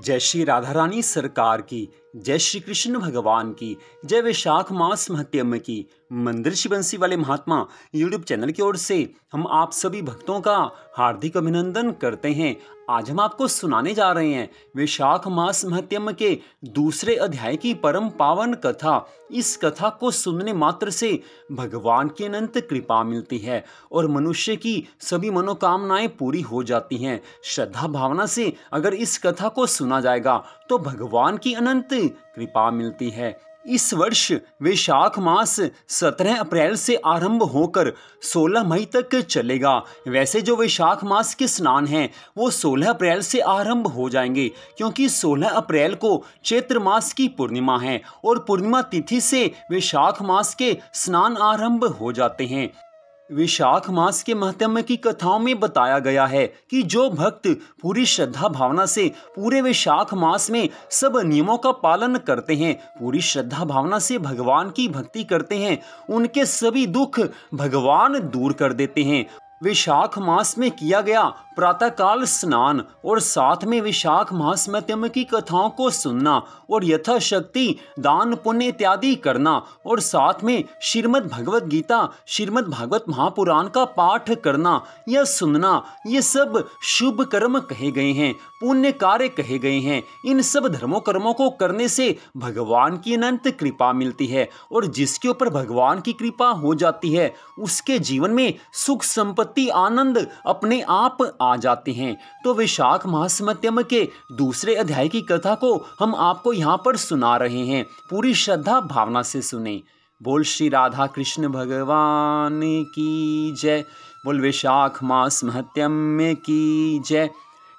जय श्री राधा रानी सरकार की, जय श्री कृष्ण भगवान की, जय वैशाख मास महत्यम की। मंदिर शिवंशी वाले महात्मा यूट्यूब चैनल की ओर से हम आप सभी भक्तों का हार्दिक अभिनंदन करते हैं। आज हम आपको सुनाने जा रहे हैं वैशाख मास महत्यम के दूसरे अध्याय की परम पावन कथा। इस कथा को सुनने मात्र से भगवान की अनंत कृपा मिलती है और मनुष्य की सभी मनोकामनाएं पूरी हो जाती हैं। श्रद्धा भावना से अगर इस कथा को सुना जाएगा तो भगवान की अनंत कृपा मिलती है। इस वर्ष वैशाख मास 17 अप्रैल से आरंभ होकर 16 मई तक चलेगा। वैसे जो वैशाख मास के स्नान हैं वो 16 अप्रैल से आरंभ हो जाएंगे, क्योंकि 16 अप्रैल को चैत्र मास की पूर्णिमा है और पूर्णिमा तिथि से वैशाख मास के स्नान आरंभ हो जाते हैं। वैशाख मास के महत्व की कथाओं में बताया गया है कि जो भक्त पूरी श्रद्धा भावना से पूरे वैशाख मास में सब नियमों का पालन करते हैं, पूरी श्रद्धा भावना से भगवान की भक्ति करते हैं, उनके सभी दुख भगवान दूर कर देते हैं। वैशाख मास में किया गया प्रातःकाल स्नान और साथ में वैशाख मास महत्म की कथाओं को सुनना और यथाशक्ति दान पुण्य इत्यादि करना और साथ में श्रीमद् भगवत गीता, श्रीमद् भागवत महापुराण का पाठ करना या सुनना, ये सब शुभ कर्म कहे गए हैं, पुण्य कार्य कहे गए हैं। इन सब धर्मों कर्मों को करने से भगवान की अनंत कृपा मिलती है और जिसके ऊपर भगवान की कृपा हो जाती है उसके जीवन में सुख संपत्ति आनंद अपने आप आ जाते हैं। तो वैशाख मास महत्यम के दूसरे अध्याय की कथा को हम आपको यहाँ पर सुना रहे हैं। पूरी श्रद्धा भावना से सुने। बोल श्री राधा कृष्ण भगवान की जय। बोल वैशाख मास महत्यम की जय।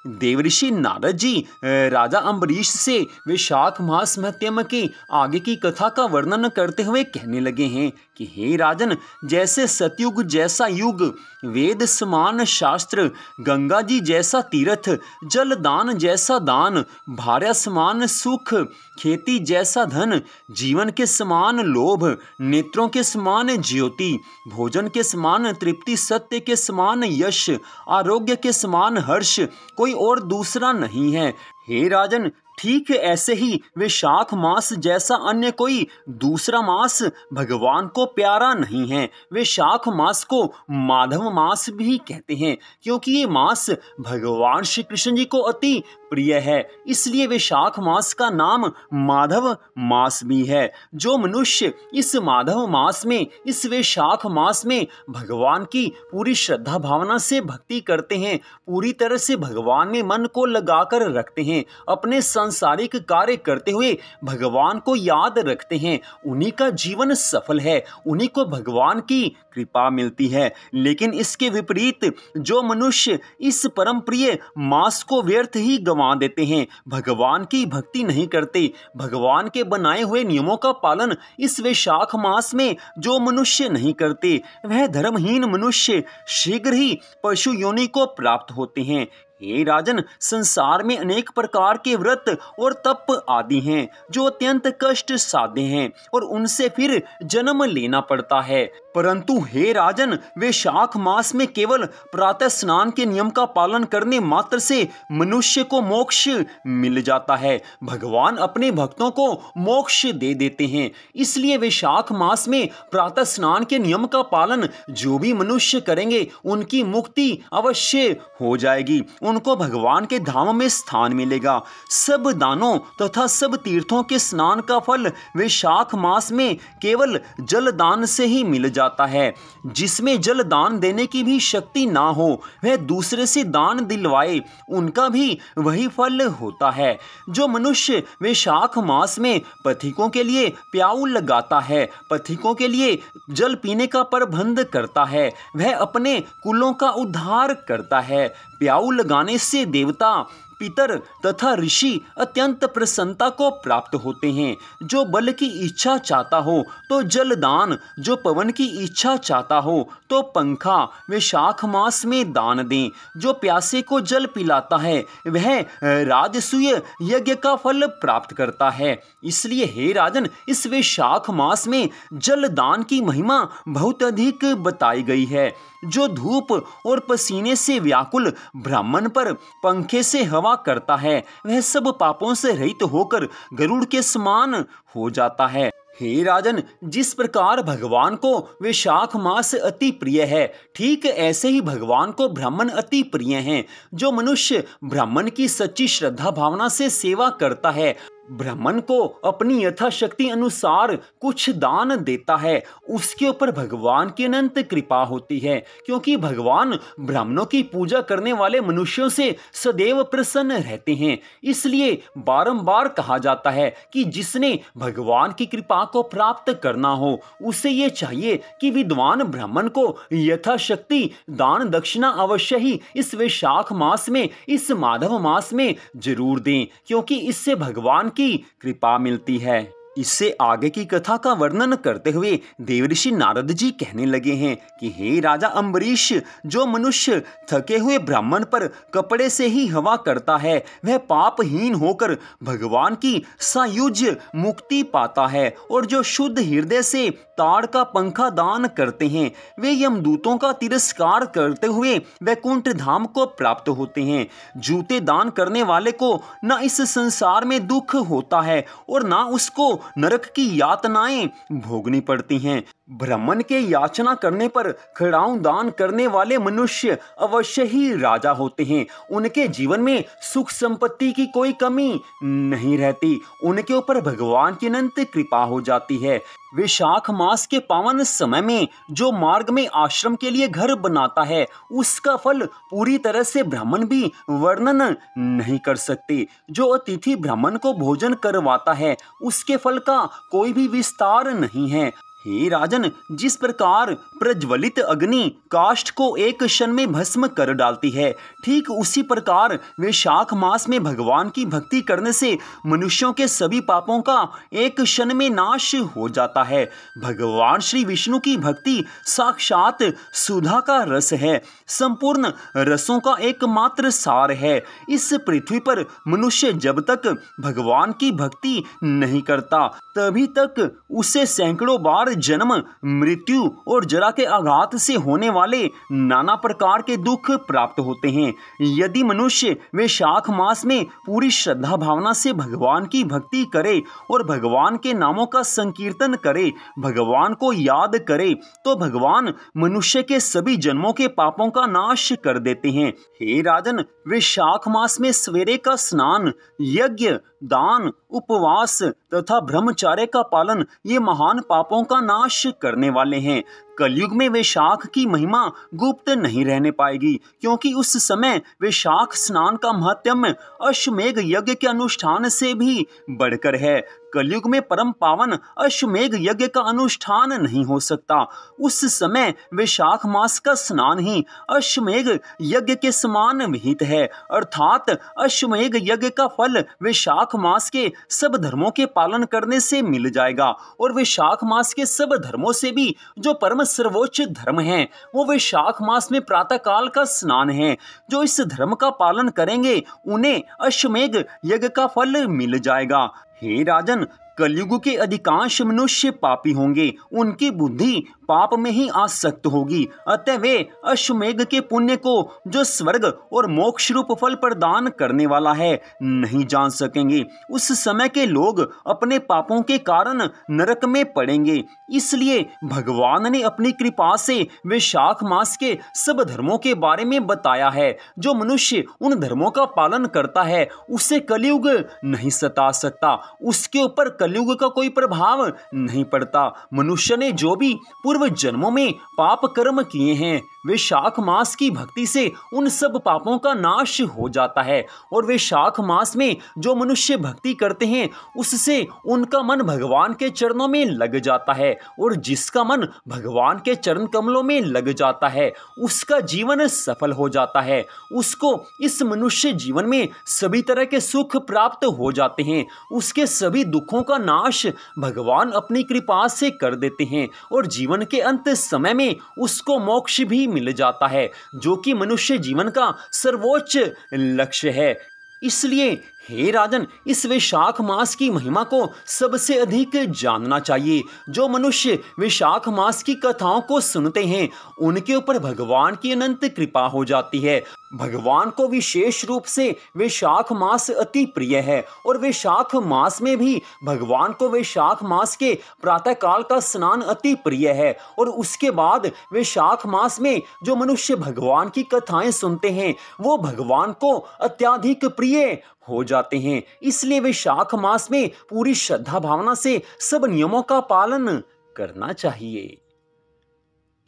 देवऋषि नारद जी राजा अम्बरीश से वैशाख मास महत्यम के आगे की कथा का वर्णन करते हुए कहने लगे हैं कि हे राजन, जैसे सतयुग जैसा युग, वेद समान शास्त्र, गंगा जी जैसा तीर्थ, जल दान जैसा दान, भार्या समान सुख, खेती जैसा धन, जीवन के समान लोभ, नेत्रों के समान ज्योति, भोजन के समान तृप्ति, सत्य के समान यश, आरोग्य के समान हर्ष कोई और दूसरा नहीं है। हे राजन, ठीक ऐसे ही वैशाख मास जैसा अन्य कोई दूसरा मास भगवान को प्यारा नहीं है। वैशाख मास को माधव मास भी कहते हैं, क्योंकि ये मास भगवान श्री कृष्ण जी को अति प्रिय है, इसलिए वैशाख मास का नाम माधव मास भी है। जो मनुष्य इस माधव मास में, इस वैशाख मास में भगवान की पूरी श्रद्धा भावना से भक्ति करते हैं, पूरी तरह से भगवान में मन को लगाकर रखते हैं, अपने सांसारिक कार्य करते हुए भगवान को याद रखते हैं, उन्हीं का जीवन सफल है, उन्हीं को भगवान की कृपा मिलती है। लेकिन इसके विपरीत जो मनुष्य इस परम प्रिय मास को व्यर्थ ही गंवा देते हैं, भगवान की भक्ति नहीं करते, भगवान के बनाए हुए नियमों का पालन इस वैशाख मास में जो मनुष्य नहीं करते, वह धर्महीन मनुष्य शीघ्र ही पशु योनि को प्राप्त होते हैं। हे राजन, संसार में अनेक प्रकार के व्रत और तप आदि हैं जो अत्यंत कष्ट साध्य हैं और उनसे फिर जन्म लेना पड़ता है, परंतु हे राजन, वैशाख मास में केवल प्रातः स्नान के नियम का पालन करने मात्र से मनुष्य को मोक्ष मिल जाता है। भगवान अपने भक्तों को मोक्ष दे देते हैं, इसलिए वैशाख मास में प्रातः स्नान के नियम का पालन जो भी मनुष्य करेंगे उनकी मुक्ति अवश्य हो जाएगी, उनको भगवान के धाम में स्थान मिलेगा। सब दानों तथा सब तीर्थों के स्नान का फल वैशाख मास में केवल जल दान से ही मिल जाता है। जिसमें जल दान देने की भी शक्ति ना हो, वह दूसरे से दान दिलवाए, उनका भी वही फल होता है। जो मनुष्य वैशाख मास में पथिकों के लिए प्याऊ लगाता है, पथिकों के लिए जल पीने का प्रबंध करता है, वह अपने कुलों का उद्धार करता है। प्याऊ लगाने से देवता, पितर तथा ऋषि अत्यंत प्रसन्नता को प्राप्त होते हैं। जो बल की इच्छा चाहता हो तो जल दान, जो पवन की इच्छा चाहता हो तो पंखा वैशाख मास में दान दें। जो प्यासे को जल पिलाता है वह राजसूय यज्ञ का फल प्राप्त करता है। इसलिए हे राजन, इस वैशाख मास में जल दान की महिमा बहुत अधिक बताई गई है। जो धूप और पसीने से व्याकुल ब्राह्मण पर पंखे से हवा हवा करता है वह सब पापों से रहित होकर गरुड़ के समान हो जाता है। हे राजन, जिस प्रकार भगवान को वैशाख मास अति प्रिय है, ठीक ऐसे ही भगवान को ब्राह्मण अति प्रिय हैं। जो मनुष्य ब्राह्मण की सच्ची श्रद्धा भावना से सेवा करता है, ब्राह्मण को अपनी यथाशक्ति अनुसार कुछ दान देता है, उसके ऊपर भगवान की अनंत कृपा होती है, क्योंकि भगवान ब्राह्मणों की पूजा करने वाले मनुष्यों से सदैव प्रसन्न रहते हैं। इसलिए बारंबार कहा जाता है कि जिसने भगवान की कृपा को प्राप्त करना हो, उसे ये चाहिए कि विद्वान ब्राह्मण को यथाशक्ति दान दक्षिणा अवश्य ही इस वैशाख मास में, इस माधव मास में जरूर दें, क्योंकि इससे भगवान की कृपा मिलती है। इससे आगे की कथा का वर्णन करते हुए देवऋषि नारद जी कहने लगे हैं कि हे राजा अम्बरीश, जो मनुष्य थके हुए ब्राह्मण पर कपड़े से ही हवा करता है, वह पापहीन होकर भगवान की सायुज्य मुक्ति पाता है। और जो शुद्ध हृदय से ताड़ का पंखा दान करते हैं, वे यमदूतों का तिरस्कार करते हुए वैकुंठ धाम को प्राप्त होते हैं। जूते दान करने वाले को न इस संसार में दुख होता है और न उसको नरक की यातनाएं भोगनी पड़ती हैं। ब्राह्मण के याचना करने पर खड़ाऊं दान करने वाले मनुष्य अवश्य ही राजा होते हैं। उनके जीवन में सुख संपत्ति की कोई कमी नहीं रहती, उनके ऊपर भगवान की अनंत कृपा हो जाती है। वैशाख मास के पावन समय में जो मार्ग में आश्रम के लिए घर बनाता है, उसका फल पूरी तरह से ब्राह्मण भी वर्णन नहीं कर सकते। जो अतिथि ब्राह्मण को भोजन करवाता है, उसके फल का कोई भी विस्तार नहीं है। हे राजन, जिस प्रकार प्रज्वलित अग्नि काष्ठ को एक क्षण में भस्म कर डालती है, ठीक उसी प्रकार वैशाख मास में भगवान की भक्ति करने से मनुष्यों के सभी पापों का एक क्षण में नाश हो जाता है। भगवान श्री विष्णु की भक्ति साक्षात सुधा का रस है, संपूर्ण रसों का एकमात्र सार है। इस पृथ्वी पर मनुष्य जब तक भगवान की भक्ति नहीं करता, तभी तक उसे सैकड़ों बार जन्म, मृत्यु और जरा के आघात से होने वाले नाना प्रकार के दुख प्राप्त होते हैं। यदि मनुष्य वैशाख मास में पूरी श्रद्धा भावना से भगवान की भक्ति करे और भगवान के नामों का संकीर्तन करे, भगवान को याद करे, तो भगवान मनुष्य के सभी जन्मों के पापों का नाश कर देते हैं। हे राजन, वैशाख मास में सवेरे का स्नान, यज्ञ, दान, उपवास तथा ब्रह्मचर्य का पालन ये महान पापों का नाश करने वाले हैं। कलयुग में वैशाख की महिमा गुप्त नहीं रहने पाएगी, क्योंकि उस समय वैशाख स्नान का महात्म्य अश्वमेघ यज्ञ के अनुष्ठान से भी बढ़कर है। कलयुग में परम पावन अश्वमेघ यज्ञ का अनुष्ठान नहीं हो सकता। उस समय वैशाख मास का स्नान ही अश्वमेघ यज्ञ के समान विहित है, अर्थात अश्वमेघ यज्ञ का फल वैशाख मास के सब धर्मों के पालन करने से मिल जाएगा। और वैशाख मास के सब धर्मों से भी जो परम सर्वोच्च धर्म है, वो वैशाख मास में प्रातः काल का स्नान है। जो इस धर्म का पालन करेंगे, उन्हें अश्वमेघ यज्ञ का फल मिल जाएगा। हे राजन, कलयुग के अधिकांश मनुष्य पापी होंगे, उनकी बुद्धि पाप में ही आसक्त होगी, अतः वे अश्वमेघ के पुण्य को, जो स्वर्ग और मोक्ष रूप फल प्रदान करने वाला है, नहीं जान सकेंगे। उस समय के लोग अपने पापों के कारण नरक में पड़ेंगे। इसलिए भगवान ने अपनी कृपा से वैशाख मास के सब धर्मों के बारे में बताया है। जो मनुष्य उन धर्मों का पालन करता है, उसे कलयुग नहीं सता सकता, उसके ऊपर कलयुग का कोई प्रभाव नहीं पड़ता। मनुष्य ने जो भी पूर्व जन्मों में पाप कर्म किए हैं, वैशाख मास की भक्ति से उन सब पापों का नाश हो जाता है। और वैशाख मास में जो मनुष्य भक्ति करते हैं, उससे उनका मन भगवान के चरणों में लग जाता है, और जिसका मन भगवान के चरण कमलों में लग जाता है, उसका जीवन सफल हो जाता है। उसको इस मनुष्य जीवन में सभी तरह के सुख प्राप्त हो जाते हैं। उसके सभी दुखों का नाश भगवान अपनी कृपा से कर देते हैं, और जीवन के अंत समय में उसको मोक्ष भी मिल जाता है, जो कि मनुष्य जीवन का सर्वोच्च लक्ष्य है। इसलिए हे राजन, इस वैशाख मास की महिमा को सबसे अधिक जानना चाहिए। जो मनुष्य वैशाख मास की कथाओं को सुनते हैं, उनके ऊपर भगवान की अनंत कृपा हो जाती है। भगवान को विशेष रूप से वैशाख मास अति प्रिय है और वैशाख मास में भी भगवान को वैशाख मास के प्रातःकाल का स्नान अति प्रिय है। और उसके बाद वैशाख मास में जो मनुष्य भगवान की कथाएं सुनते हैं वो भगवान को अत्यधिक प्रिय हो जाते हैं। इसलिए वैशाख मास में पूरी श्रद्धा भावना से सब नियमों का पालन करना चाहिए।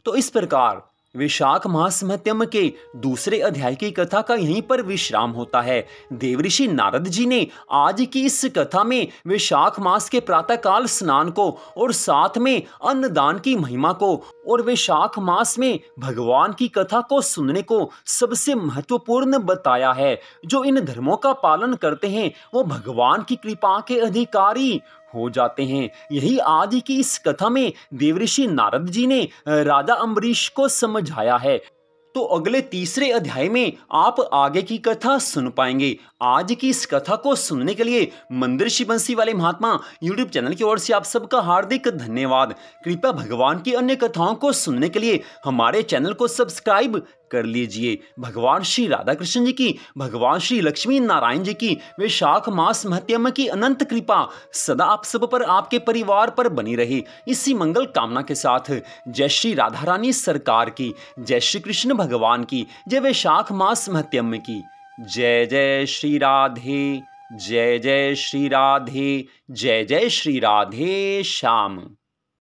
तो इस प्रकार वैशाख मास महत्म के दूसरे अध्याय की कथा का यहीं पर विश्राम होता है। देवऋषि नारद जी ने आज की इस कथा में वैशाख मास के प्रातःकाल स्नान को और साथ में अन्नदान की महिमा को और वैशाख मास में भगवान की कथा को सुनने को सबसे महत्वपूर्ण बताया है। जो इन धर्मों का पालन करते हैं वो भगवान की कृपा के अधिकारी हो जाते हैं। यही आज की इस कथा में देवऋषि नारद जी ने राजा अम्बरीश को समझाया है। तो अगले तीसरे अध्याय में आप आगे की कथा सुन पाएंगे। आज की इस कथा को सुनने के लिए मंदिर बंसी वाले महात्मा यूट्यूब चैनल की ओर से आप सबका हार्दिक धन्यवाद। कृपया भगवान की अन्य कथाओं को सुनने के लिए हमारे चैनल को सब्सक्राइब कर लीजिए। भगवान श्री राधा कृष्ण जी की, भगवान श्री लक्ष्मी नारायण जी की वैशाख मास महत्म की अनंत कृपा सदा आप सब पर, आपके परिवार पर बनी रहे। इसी मंगल कामना के साथ जय श्री राधा रानी सरकार की, जय श्री कृष्ण भगवान की, जय वैशाख मास महत्म की। जय जय श्री राधे, जय जय श्री राधे, जय जय श्री राधे श्याम।